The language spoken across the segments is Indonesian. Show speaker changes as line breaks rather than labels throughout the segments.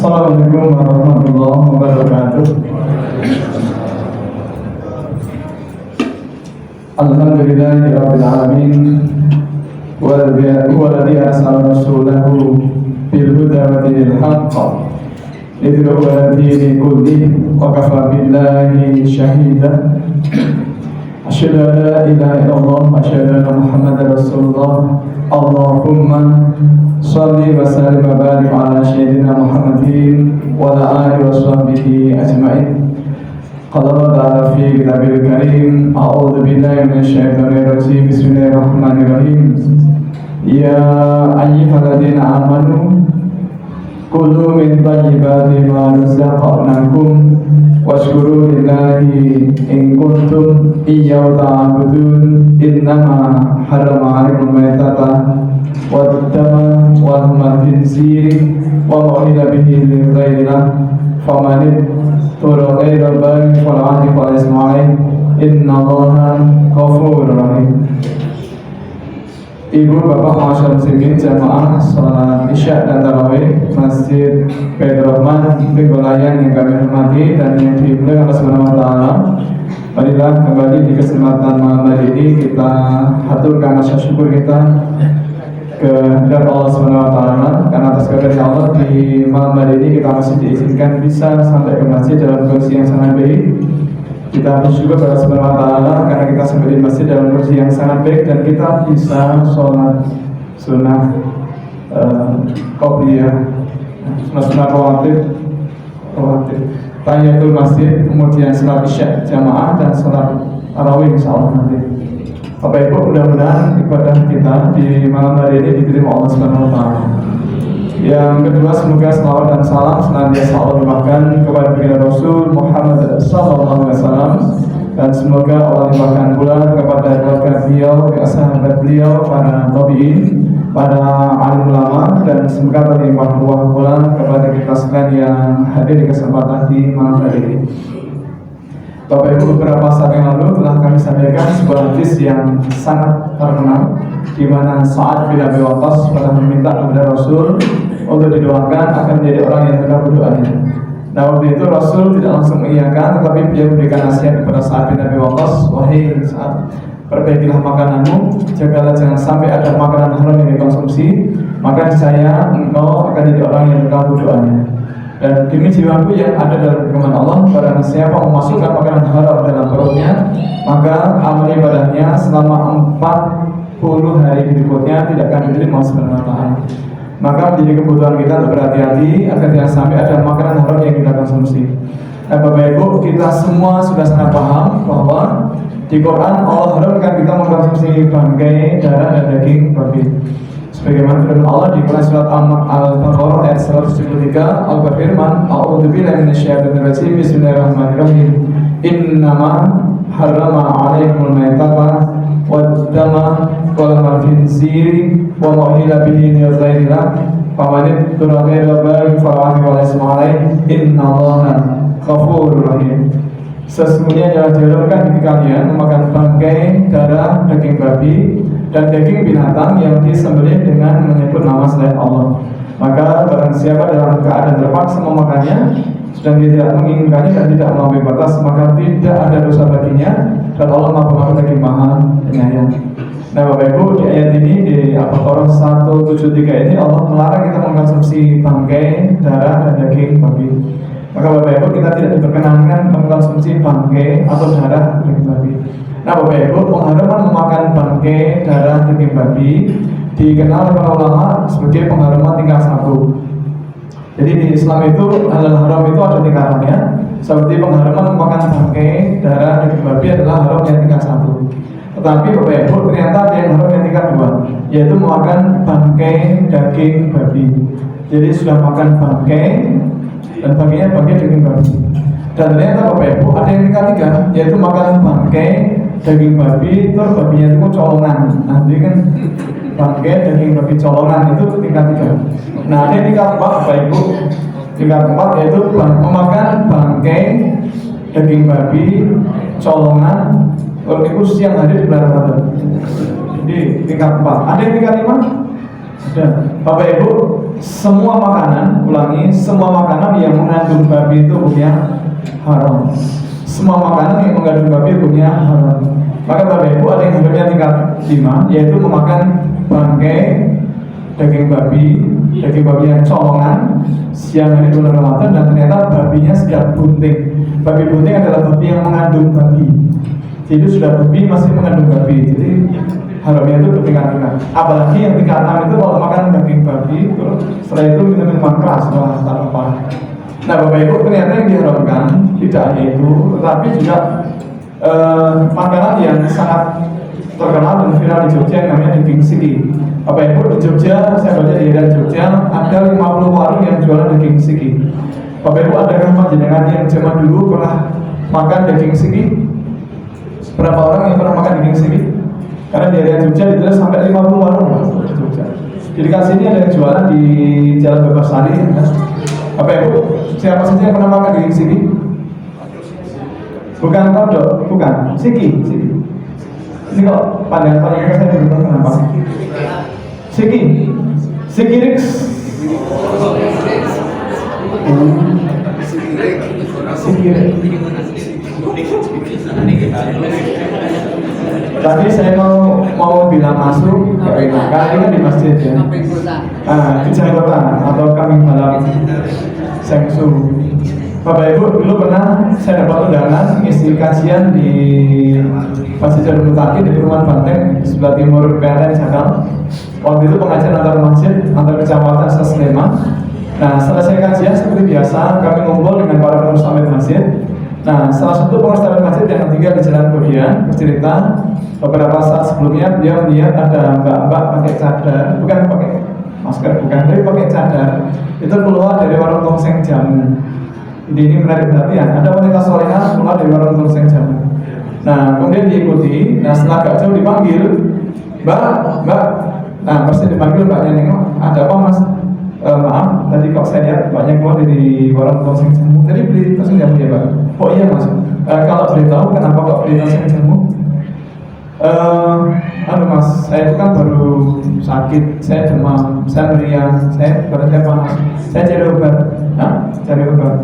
Assalamualaikum warahmatullahi wabarakatuh. Alhamdulillahirabbil alamin. Walladzi arsala rasulahu bil huda wa dinil haqq lidhirahu 'ala dini kullihi wa kafa billahi shahida. Asyhadu an la ilaha illallah wa asyhadu anna Muhammadar Rasulullah. Allahumma shalli wa sallim wa barik ala sayyidina Muhammadin wa ala alihi wa sahbihi ajma'in. Qala Allah ta'ala fi kitabil karim, a'udzu billahi minasyaitonir rajim. Bismillahirrahmanirrahim. Ya ayyuhalladzina amanu kulu min thayyibati ma razaqnakum washkuru lillahi in kuntum iyyahu ta'budun. Innama harrama 'alaikumul maitata wad-dama wa lahmal khinziri wa ma uhilla bihi li ghairillah faman ittara ghayra baghin fala isma 'alaihi innallaha ghafurur rahim. Ibu bapak masyarakat muslimin jamaah salat isya dan tarawih Masjid Baitur Rahman Pegolayan yang kami hormati dan yang dimuliakan Allah Subhanahu wa taala. Marilah kembali di kesempatan malam hari ini kita haturkan rasa syukur kita kehadirat Allah Subhanahu wa taala karena atas karunia Allah di malam hari ini kita masih diizinkan bisa sampai ke masjid dalam kondisi yang sangat baik. Kita bersyukur kepada Allah Subhanahu wa taala karena kita sampai di masjid dalam kondisi yang sangat baik dan kita bisa sholat sunnah qobliyah, sunnah rawatib, tahiyatul masjid, kemudian salat isya jamaah dan salat tarawih insyaallah nanti. Bapak Ibu, mudah-mudahan ibadah kita di malam hari ini diterima Allah Subhanahu wa taala. Yang kedua, semoga salawat dan salam senantiasa Allah limpahkan kepada baginda Rasul Muhammad SAW, dan semoga Allah limpahkan pula kepada keluarga beliau, sahabat beliau, para tabi'in, para alim ulama, dan semoga berlimpah ruah pula kepada kita sekalian yang hadir di kesempatan di malam hari ini. Bapak Ibu, beberapa saat yang lalu telah kami sampaikan sebuah hadis yang sangat terkenal, di mana Sa'ad bin Abi Waqqas pernah meminta kepada Rasul untuk didoakan akan menjadi orang yang terkabul doanya. Nah, waktu itu Rasul tidak langsung mengiyakan, tetapi beliau memberikan nasihat kepada Sa'ad bin Abi Waqqas, wahai Sa'ad, perbaikilah makananmu, jagalah jangan sampai ada makanan haram yang dikonsumsi, maka niscaya engkau akan jadi orang yang terkabul doanya. Dan demi jiwaku yang ada dalam firman Allah, barang siapa memasukkan makanan haram dalam perutnya, maka amal ibadahnya selama 40 hari berikutnya tidak akan diterima Subhanahu wa taala. Maka menjadi kebutuhan kita untuk berhati-hati agar jangan sampai ada makanan haram yang kita konsumsi. Nah, Bapak Ibu, kita semua sudah sangat paham bahwa di Quran Allah haramkan kita mengkonsumsi bangkai, darah, dan daging babi. Sebagaimana firman Allah di Quran surat Al-Baqarah ayat 173, Allah berfirman, "A'udzu billahi minasyaitonir rajim. Bismillahirrahmanirrahim. Innama harrama 'alaikumul maitata wad-dama wa lahmal khinziri wa ma uhilla bihi li ghairillah faman ittara ghayra baghin fala isma 'alaihi innallaha ghafurur rahim." Sesungguhnya yang diharamkan bagi kalian memakan bangkai, darah, daging babi, dan daging binatang yang disembelih dengan menyebut nama selain Allah. Maka barang siapa dalam keadaan terpaksa memakannya, sedang dia tidak menginginkannya dan tidak melampaui batas, maka tidak ada dosa baginya, dan Allah Maha Pengampun lagi Maha Penyayang. Nah, Bapak Ibu, di ayat ini di Al-Baqarah 173 ini Allah melarang kita mengkonsumsi bangkai, darah, dan daging babi. Maka Bapak Ibu, kita tidak diperkenankan mengkonsumsi bangkai atau darah daging babi. Nah, Bapak Ibu, pengharaman memakan bangkai, darah, daging babi dikenal para ulama sebagai pengharaman tingkat 1. Jadi di Islam itu halal haram itu ada tingkatannya. Seperti pengharaman memakan bangkai, darah, daging babi adalah haram yang tingkat 1. Tetapi Bapak Ibu, ternyata ada yang haram yang tingkat 2, yaitu memakan bangkai daging babi. Jadi sudah makan bangkai dan baginya bangkai daging babi. Dan ternyata Bapak Ibu ada yang tingkat 3, yaitu makan bangkai daging babi terus babinya itu colongan. Nanti kan bangkai daging babi colongan itu tingkat 3. Nah, ada tingkat 4 Bapak Ibu. Tingkat 4 yaitu memakan bangkai daging babi colongan kalau itu siang hari di bulan Ramadan. Jadi tingkat 4. Ada yang tingkat 5? Ada. Bapak Ibu, semua makanan, ulangi, semua makanan yang mengandung babi itu hukumnya haram. Semua makanan yang mengandung babi hukumnya haram. Maka Bapak Ibu ada yang hukumnya tingkat 5, yaitu memakan bangkai daging babi yang colongan siang hari bulan Ramadan, dan ternyata babinya sudah bunting. Babi bunting adalah babi yang mengandung babi. Jadi sudah babi masih mengandung babi. Jadi haramnya itu bertingkat-tingkat. Apalagi yang tingkat 6 itu kalau makan daging babi, terus setelah itu minum minuman keras, tanpa. Nah Bapak Ibu, ternyata yang diharamkan tidak hanya itu, tetapi juga makanan yang sangat terkenal dan viral di Jogja yang namanya daging siki. Bapak Ibu, di Jogja, saya baca di daerah Jogja ada 50 warung yang jualan daging siki. Bapak Ibu, adakah panjenengan yang zaman dulu pernah makan daging siki? Berapa orang yang pernah makan daging siki? Karena di area Jogja itu sampai 50 warung di Jogja. Di dekat sini ada yang jualan di Jalan Bebasari. Ya. Bapak Ibu, siapa saja yang pernah makan daging siki? Bukan kodok, bukan. Siki. Ini kok pandangan saya berubah kenapa? Siki Riks. Tadi saya mau bilang masuk, karena ini kan di masjid ya. Di Jakarta atau Kambing Balam Sengsu. Bapak Ibu, dulu pernah saya dapat undangan ngisi kajian di Masjid Jarum Mutaki di Perumahan Banteng di sebelah timur PLN Jakarta. Waktu itu pengajian antar masjid, antar kecamatan se-Sleman. Nah, selesai kajian seperti biasa, kami ngumpul dengan para pengurus tamit masjid. Nah, salah satu pengurus tamit masjid yang tinggal di Jalan Kodian bercerita beberapa saat sebelumnya dia melihat ada mbak-mbak pakai cadar, bukan pakai masker, bukan, tapi pakai cadar. Itu keluar dari warung tongseng jamu. Ini menarik perhatian. Ada wanita solehah keluar dari warung tongseng jamu. Nah, kemudian diikuti. Nah, setelah agak jauh dipanggil, Mbak. Nah, persis dipanggil mbaknya nengok. Ada apa mas? Maaf, tadi kok saya lihat banyak keluar dari warung tongseng jamu. Tadi beli tongseng jamu ya Pak? Oh iya mas. Kalau boleh tahu kenapa kok beli tongseng jamu? Mas, saya itu kan baru sakit, saya demam, saya meriang, badannya panas, saya cari obat. Cari obat.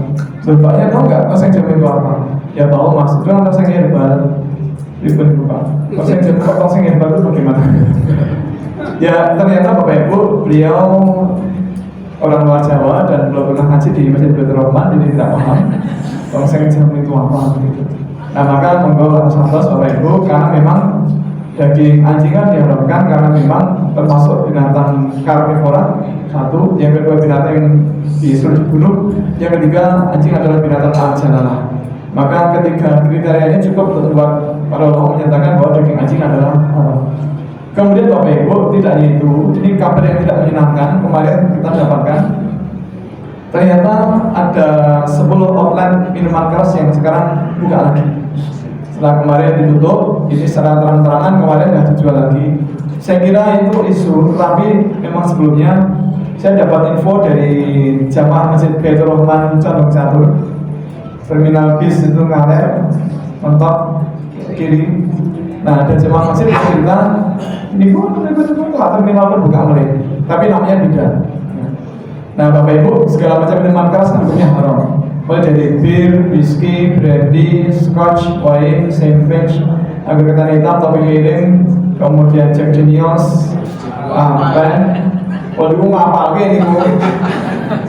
Mbaknya tahu nggak tongseng jamu itu apa? Ya tahu mas, itu kan tongseng herbal. Ribet Pak. Tongseng herbal itu bagaimana? Ya ternyata Bapak Ibu, beliau orang luar Jawa dan belum pernah ngaji di Masjid Baitur Rahman, jadi tidak paham tongseng jamu itu apa gitu. Nah maka monggo santos Bapak Ibu, karena memang daging anjing kan diharamkan karena memang termasuk binatang karnivora, satu, yang kedua binatang yang disuruh dibunuh, yang ketiga anjing adalah binatang al-jalalah. Maka ketiga kriterianya cukup untuk membuat para ulama menyatakan bahwa daging anjing adalah haram. Kemudian Bapak Ibu, tidak hanya itu, ini kabar yang tidak menyenangkan. Kemarin kita dapatkan ternyata ada 10 outlet minuman keras yang sekarang buka lagi. Setelah kemarin ditutup, ini secara terang-terangan kemarin sudah dijual lagi. Saya kira itu isu, tapi memang sebelumnya saya dapat info dari jamaah Masjid Baitur Rahman Condong Catur, terminal bis itu ngaler, mentok kiri. Nah, ada jemaah masjid yang cerita, ini pun terminal pun buka mulai, tapi namanya beda. Nah, Bapak Ibu, segala macam minuman keras namanya haram. Mulai dari bir, whisky, brandy, scotch, wine, champagne, anggur ketan hitam, topi miring, kemudian Jack Daniels, pen. Kalau dulu ngapal ini mungkin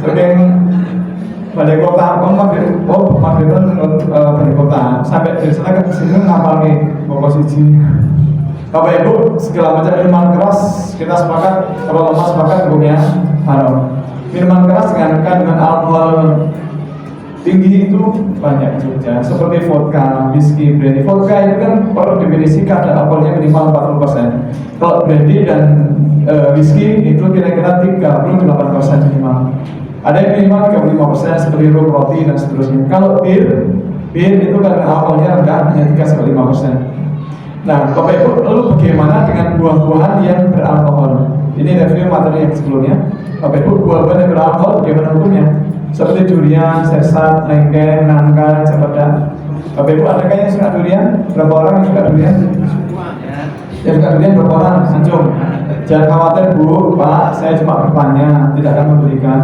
sering Balai Kota, Balai Kota sampai dari sana ke sini ngapal nih posisi. Bapak Ibu, segala macam minuman keras kita sepakat, kalau lemah sepakat hukumnya haram. Minuman keras dengan kandungan alkohol tinggi itu banyak juga, seperti vodka, whisky, brandy. Vodka itu kan perlu definisikan ada alkoholnya minimal 40%. Kalau brandy dan whisky itu kira-kira 38% minimal. Ada yang minimal 35% seperti rum, roti dan seterusnya. Kalau bir itu kan alkoholnya rendah, hanya 3-5%. Nah, Bapak Ibu, lalu bagaimana dengan buah-buahan yang beralkohol? Ini review materi yang sebelumnya. Bapak Ibu, buah-buahan yang beralkohol bagaimana hukumnya? Seperti durian, sesat, lengkeng, nangka, cempedak. Bapak Ibu, adakah yang suka durian? Berapa orang yang suka durian? Yang suka durian berapa orang? Anjung. Jangan khawatir Bu, Pak, saya cuma bertanya, tidak akan memberikan.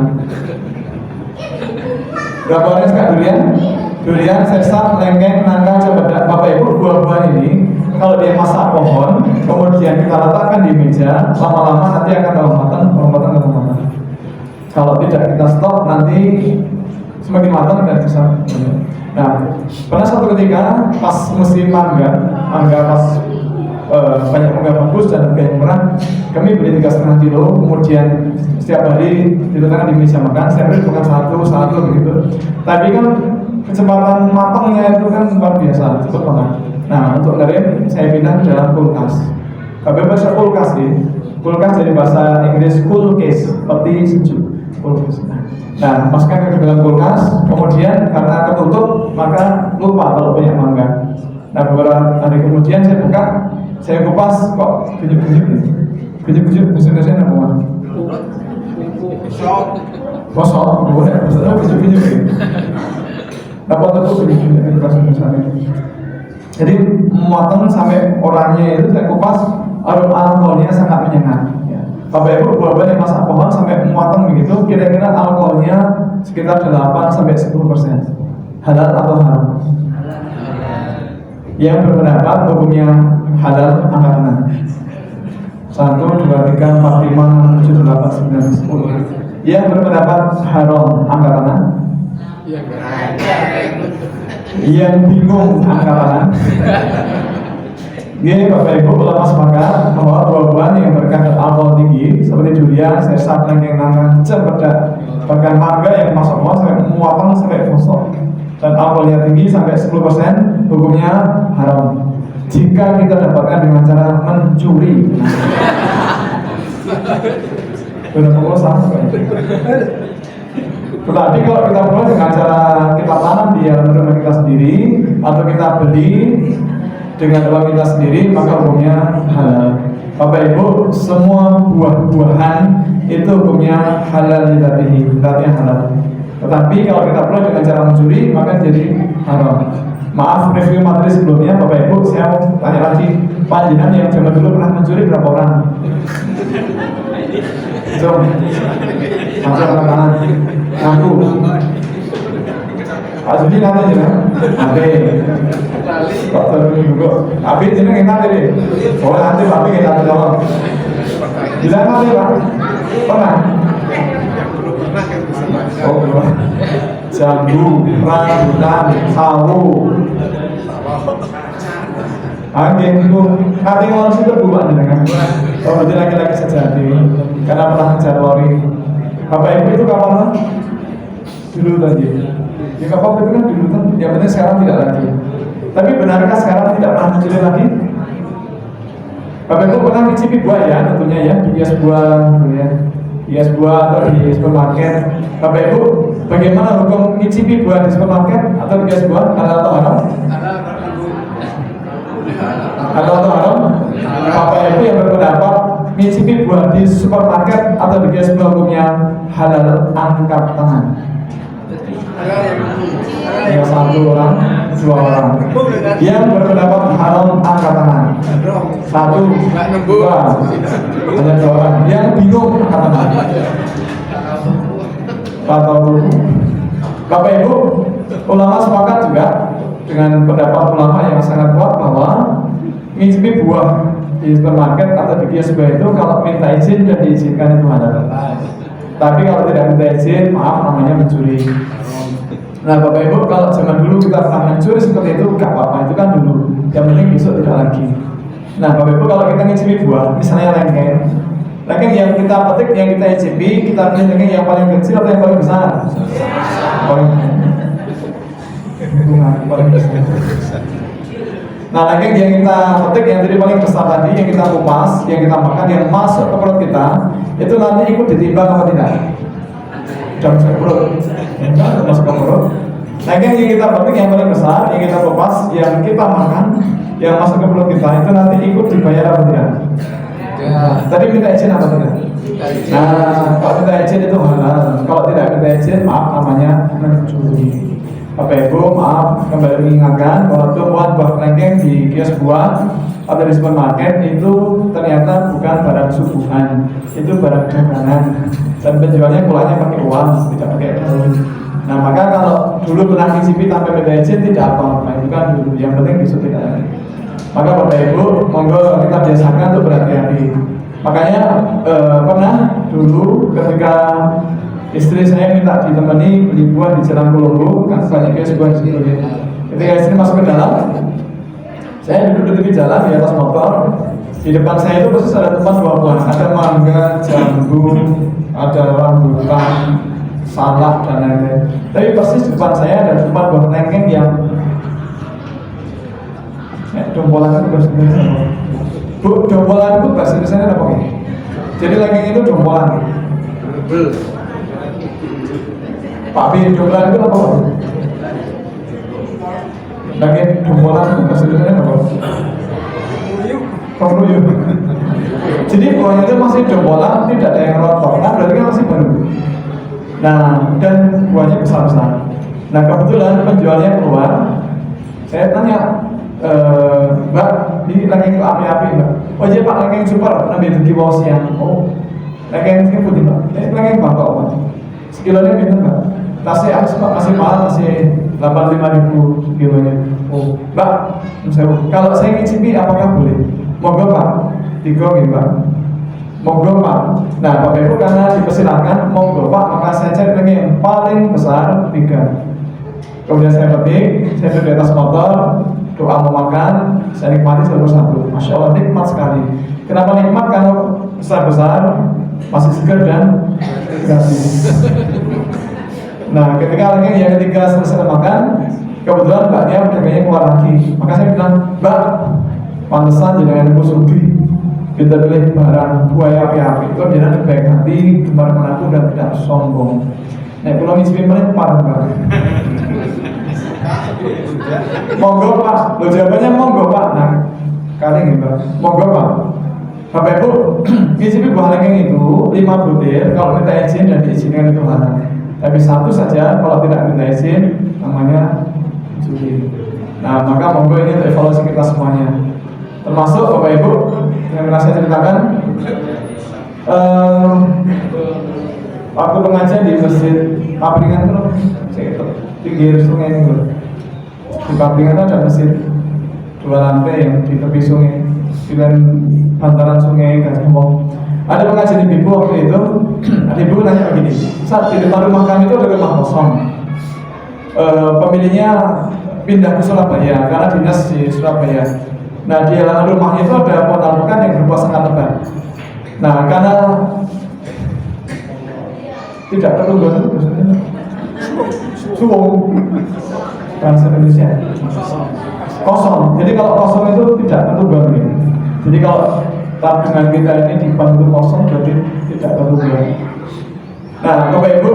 Berapa orang suka durian? Durian, sesat, lengkeng, nangka, cempedak. Bapak Ibu, buah-buah ini kalau dia masak pohon, kemudian kita letakkan di meja, lama-lama nanti akan lompatan. Kalau tidak kita stop, nanti semakin matang dan bisa. Nah, pernah suatu ketika pas musim mangga pas banyak mangga bagus dan harganya murah, kami beli 3,5 kilo, kemudian setiap hari diletakkan di meja makan. Saya beli bukan satu begitu, tapi kan kecepatan matangnya itu kan luar biasa, cepat banget. Nah, untuk ngerem saya pindah ke dalam kulkas. Kalau bahasa kulkas ini, kulkas dari bahasa Inggris cool case, seperti sejuk. Kulkas. Nah, masukkan ke dalam kulkas, kemudian karena ketutup maka lupa kalau banyak mangga. Nah, beberapa hari kemudian saya buka, saya kupas, kok gejub-gejub mesin-mesin apa mah? Kosong, boleh, gejub-gejub. Dapat tuh gejub-gejub. Jadi matang sampai orangnya itu saya kupas, aroma alkoholnya sangat menyengat. Bapak Ibu, buah-buah yang masak pohon sampai matang begitu, kira-kira alkoholnya sekitar 8-10%. Halal atau haram? Yang berpendapat hukumnya halal angkat tangan. 1, 2, 3, 4, 5, 6, 7, 8, 9, 10. Yang berpendapat haram angkat tangan. Yang bingung angkat tangan. Ini Bapak Ibu ulama sepakat bahwa buah-buahan yang berkandung alkohol tinggi seperti durian, sesat, lengkeng, nangka, cempedak, bahkan mangga yang masuk pohon sampai muatan sampai gosok dan alkoholnya tinggi sampai 10%, hukumnya haram. Jika kita dapatkan dengan cara mencuri. Benar-benar sama. Tetapi kalau kita peroleh dengan cara kita tanam di dalam rumah kita sendiri atau kita beli dengan uang kita sendiri, maka hukumnya halal. Bapak Ibu, semua buah-buahan itu hukumnya halal artinya halal. Tetapi kalau kita peroleh dengan cara mencuri, maka jadi haram. Maaf, review materi sebelumnya Bapak Ibu, saya mau tanya lagi, panjenengan yang zaman dulu pernah mencuri berapa orang? Jom, macam tangan, ngaku. Asli nanti jeneng, abe, kok terus juga, abe jeneng enak deh, oh nanti abe kita jawab, bilang nanti Pak, pernah? Oh belum, jambu, rambutan, sawo, angin itu, nanti orang situ buat jenengan, oh berarti laki-laki sejati, karena pernah kejar lori, Bapak Ibu itu kapan? Dulu tadi. Ya kapal itu kan dulu kan, yang penting sekarang tidak lagi. Tapi benarkah sekarang tidak pernah mencuri lagi? Bapak Ibu pernah mencicipi buah ya, tentunya ya, di hias buah, gitu ya, hias buah atau di supermarket. Bapak Ibu, bagaimana hukum mencicipi buah di supermarket atau di hias buah? Halal atau haram? Halal atau haram? Bapak Ibu yang berpendapat mencicipi buah di supermarket atau di hias buah hukumnya halal, angkat tangan. Ya, 1 orang, 2 orang. Yang berpendapat haram angkat tangan. 1, 2, hanya 2 orang. Yang bingung angkat tangan. Bapak Ibu, ulama sepakat juga dengan pendapat ulama yang sangat kuat bahwa mencicipi buah di supermarket atau di kios buah itu kalau minta izin dan diizinkan itu halal. Tapi kalau tidak minta izin, maaf namanya mencuri. Nah Bapak Ibu, kalau zaman dulu kita pernah mencuri seperti itu, gak apa-apa, itu kan dulu. Yang penting besok tidak lagi. Nah Bapak Ibu, kalau kita ngicipi buah, misalnya lengkeng yang kita petik, yang kita icipi, kita pilih lengkeng yang paling kecil atau yang paling besar? Paling besar. Nah lengkeng yang kita petik, yang tadi paling besar tadi, yang kita kupas, yang kita makan, yang masuk ke perut kita, itu nanti ikut ditimbang atau tidak? Jam perut, enggak masuk ke perut. Lengkeng yang kita petik yang paling besar, yang kita kupas, yang kita makan, yang masuk ke perut kita, itu nanti ikut dibayar atau tidak? Ya. Tadi minta izin apa tidak? Nah, kalau minta izin itu halal. Kalau tidak minta izin, maaf namanya mencuri. Bapak Ibu, maaf kembali mengingatkan bahwa tumbuhan buah kelengkeng di kios buah atau di supermarket itu ternyata bukan barang subuhan. itu barang dagangan dan penjualnya pulangnya pakai uang, tidak pakai daun. Nah maka kalau dulu pernah ngicipi tanpa minta izin tidak apa-apa, itu kan dulu. Yang penting besok tidak ada. Maka Bapak Ibu, monggo kita biasakan untuk berhati-hati. Makanya pernah dulu ketika istri saya minta ditemani beli buah di Jalan Kolombo, kan banyak guys buah di situ. Ketika istri masuk ke dalam, saya duduk di jalan di atas motor. Di depan saya itu persis ada tempat buah-buahan, ada mangga, jambu, ada rambutan, salak dan lain-lain. Tapi persis di depan saya ada tempat buah lengkeng yang dombolan itu bahasa Indonesia. Bu, dombolan itu bahasa Indonesia apa ini? Jadi lengkeng itu dombolan. Pak B, dombolan itu apa? Lengkeng dombolan itu bahasa Indonesia apa? Kongluyuk. Jadi buahnya itu masih dombolan, tidak ada yang rontok. Nah berarti kan masih baru. Nah dan buahnya besar-besar. Nah kebetulan penjualnya keluar. Saya tanya, Mbak, ini lengkeng itu api-api Mbak? Oh iya Pak, lengkeng super, namanya itu kiwau siang. Oh, lengkeng ini putih Mbak. Ini lengkeng bangkok Mbak. Sekilonya pinter Mbak. Tasnya habis Pak, masih mahal, masih 85.000 kilonya. Oh, Mbak, kalau saya ngicipi apakah boleh? Monggo Pak, tiga gitu Pak. Monggo Pak. Nah Bapak Ibu karena dipersilakan, monggo Pak, maka saya cari lagi yang paling besar 3. Kemudian saya petik, saya duduk di atas motor, doa mau makan, saya nikmati satu-satu. Masya Allah nikmat sekali. Kenapa nikmat? Karena besar-besar, masih segar dan gratis. Nah ketika lagi yang ketiga selesai makan, kebetulan mbaknya pedagangnya keluar lagi. Maka saya bilang, Mbak, pantesan jenengan kusugi kita pilih barang buaya api-api itu jenengan baik hati, gemar mengaku dan tidak sombong. Nek kula ngicipi meneh pareng Pak. Monggo Pak, lo jawabannya monggo Pak. Nah, kali ini Pak, monggo Pak. Bapak Ibu, ngicipi buah lengkeng itu 5 butir kalau minta izin dan diizinkan itu halal. Tapi satu saja kalau tidak minta izin namanya judi. Nah, maka monggo ini untuk evaluasi kita semuanya. Termasuk Bapak Ibu yang pernah saya ceritakan waktu pengajian di masjid Papringan itu pinggir sungai itu. Di Papringan itu ada masjid 2 lantai yang di tepi sungai, di bantaran sungai Gajahwong. Ada pengajian ibu waktu itu, ada ibu nanya begini, saat di depan rumah kami itu ada rumah kosong. Pemiliknya pindah ke Surabaya karena dinas di Surabaya. Nah di halaman rumahnya itu ada pohon alpukat yang berupa sangat lebar. Nah karena tidak tertunggu suwung bahasa Indonesia kosong. Jadi kalau kosong itu tidak tertunggu. Jadi kalau tabungan kita ini dibantu kosong berarti tidak tertunggu. Nah Bapak Ibu,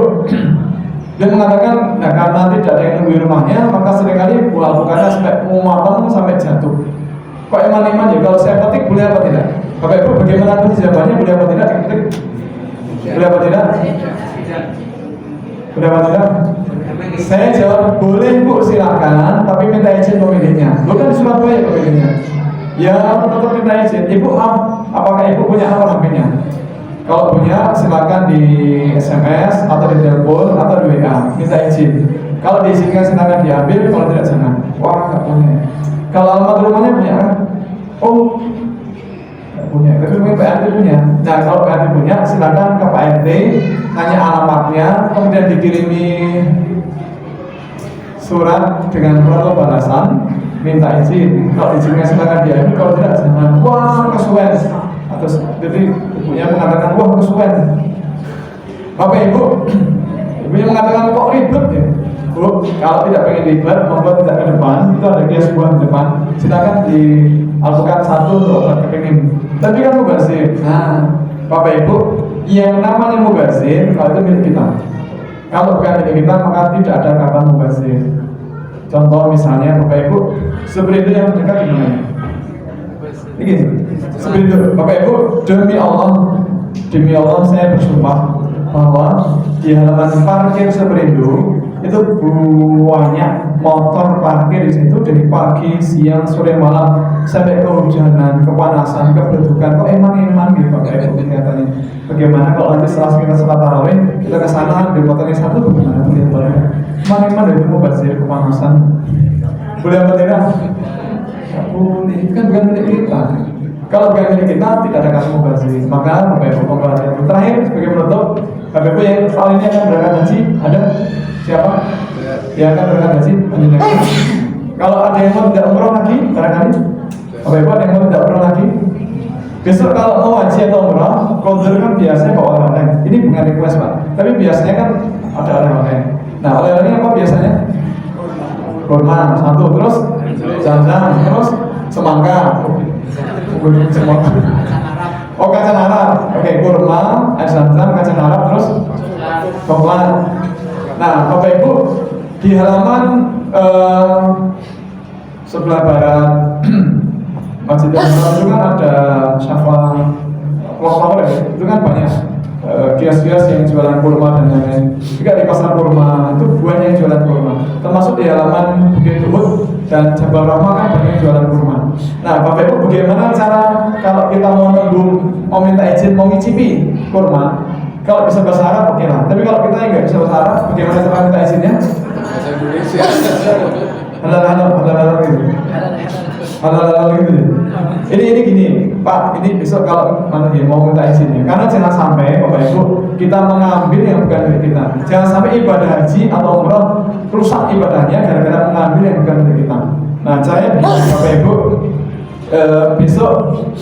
dia mengatakan, nah karena tidak ada yang nunggu rumahnya, maka seringkali buah alpukatnya sampai matang sampai jatuh. Kok eman-eman ya, kalau saya petik boleh apa tidak? Bapak Ibu bagaimana pun jawabannya, boleh apa tidak dipetik? Boleh apa tidak? Boleh apa tidak? Saya jawab, boleh Bu silakan, tapi minta izin pemiliknya. Bukan di Surabaya pemiliknya. Ya tetap minta izin. Ibu, apakah Ibu punya nomor HP-nya? Kalau punya silakan di SMS atau di telepon atau di WA, minta izin. Kalau diizinkan silakan diambil, kalau tidak jangan. Wah nggak punya. Kalau alamat rumahnya punya kan? Oh, nggak punya. Tapi mungkin Pak RT punya. Nah kalau Pak RT punya, silakan ke Pak RT, tanya alamatnya, kemudian dikirimi surat dengan protokol balasan, minta izin. Kalau izinnya silakan diambil, kalau tidak jangan. Wah kesuwen. Atau jadi ibunya mengatakan wah kesuwen. Bapak Ibu, ibunya mengatakan kok ribet ya. Bu, kalau tidak pengen ribet, membuat tidak ke depan, itu ada kios buah di depan. Silakan di alpukat 1 untuk obat kepingin. Tapi kan mubazir. Nah, Bapak Ibu, yang namanya mubazir, kalau itu milik kita. Kalau bukan milik kita, maka tidak ada kata mubazir. Contoh misalnya, Bapak Ibu, seperti yang dekat di mana? Ini, seperti itu, Bapak Ibu, demi Allah saya bersumpah bahwa di halaman parkir Seperindo itu banyak motor parkir di situ dari pagi, siang, sore, malam sampai kehujanan, kepanasan, keberdukan. Kok emang gitu Bapak Ibu kelihatannya. bagaimana kalau nanti setelah kita sholat tarawih kita ke sana ambil motornya satu, bagaimana boleh? Mana itu mau bazir kepanasan? Boleh apa tidak? Ya boleh, itu kan bukan milik kita. Kalau bukan milik kita tidak ada kata mubazir. Maka Bapak Ibu memperhatikan. Terakhir sebagai penutup, Bapak Ibu yang soal ini akan berangkat haji, ada siapa? Yang akan berangkat haji? Kalau ada yang mau tidak umroh lagi, barangkali Bapak Ibu ada yang mau tidak umroh lagi? Besok kalau mau haji atau umroh, konsul kan biasanya bawa oleh-oleh. Ini bukan request Pak, tapi biasanya kan ada oleh-oleh. Nah oleh-olehnya apa biasanya? Kurma satu, terus jam-jam, terus semangka. Oh kacang Arab, oke kurma, jam-jam, kacang Arab, terus coklat. Nah Bapak Ibu di halaman sebelah barat Masjid Al-Haram itu kan ada syafa flower ya, itu kan banyak kios-kios yang jualan kurma dan lain-lain. Juga di pasar kurma itu banyak yang jualan kurma. Termasuk di halaman Bukit Uhud dan Jabal Rahmah kan banyak yang jualan kurma. Nah, Bapak Ibu bagaimana cara kalau kita mau nunggu, mau minta izin, mau ngicipi kurma? Kalau bisa bahasa Arab oke lah. Tapi kalau kita yang nggak bisa bahasa Arab, bagaimana cara minta izinnya? Bahasa Indonesia. Halal gitu. Halal gitu. Ini gini, Pak. Ini besok kalau mana ya mau minta izinnya. Karena jangan sampai Bapak Ibu kita mengambil yang bukan milik kita. Jangan sampai ibadah haji atau umroh rusak ibadahnya gara-gara mengambil yang bukan milik kita. Nah, saya bilang Bapak Ibu besok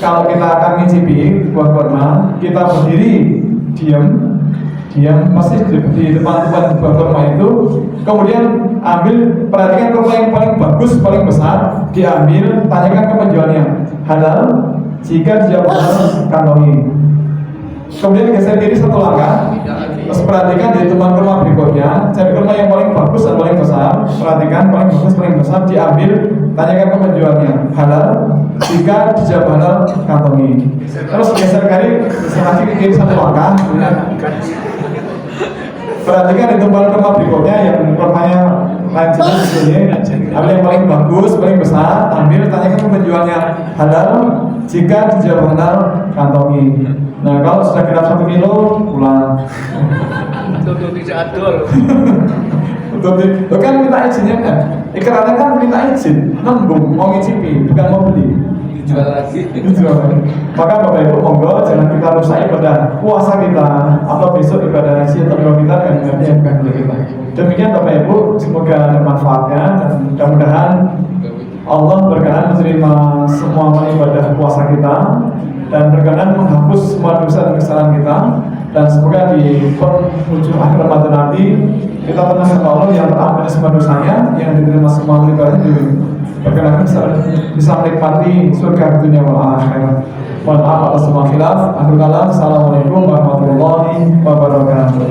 kalau kita akan ngicipi buah kurma, kita berdiri diam pasti di depan buah kurma itu, kemudian perhatikan kurma yang paling bagus, paling besar, diambil, tanyakan ke penjualnya halal, jika dijawab halal kantongi. Kemudian geser kiri satu langkah, terus perhatikan di teman kurma berikutnya, cari kurma yang paling bagus dan paling besar, perhatikan paling bagus, paling besar, diambil, tanyakan ke penjualnya halal, jika dijawab halal kantongi. Terus geser lagi ke kiri satu langkah, perhatikan di tempat kurma berikutnya yang kurmanya lain jenis ini, ambil yang paling bagus, paling besar, ambil, tanyakan ke penjualnya halal, jika dijawab halal kantongi. Nah kalau sudah genap 1 kilo pulang. Untuk tidak adol. Untuk kan minta izinnya kan, ikrarnya kan minta izin, nembung mau ngicipi, bukan mau beli. Dijual lagi. Maka Bapak Ibu monggo jangan kita rusak ibadah puasa kita atau besok ibadah haji atau umroh kita dengan yang bukan milik kita. Demikian Bapak Ibu, semoga ada manfaatnya dan mudah-mudahan Allah berkenan menerima semua ibadah puasa kita dan berkenan menghapus semua dosa dan kesalahan kita, dan semoga di penghujung akhir Ramadan nanti kita tenang sama Allah yang terampuni semua dosanya, yang diterima semua ibadahnya, berkenan bisa menikmati surga dunia wal akhirat. Mohon maaf atas semua khilaf. Akhirul kalam. Assalamualaikum warahmatullahi wabarakatuh.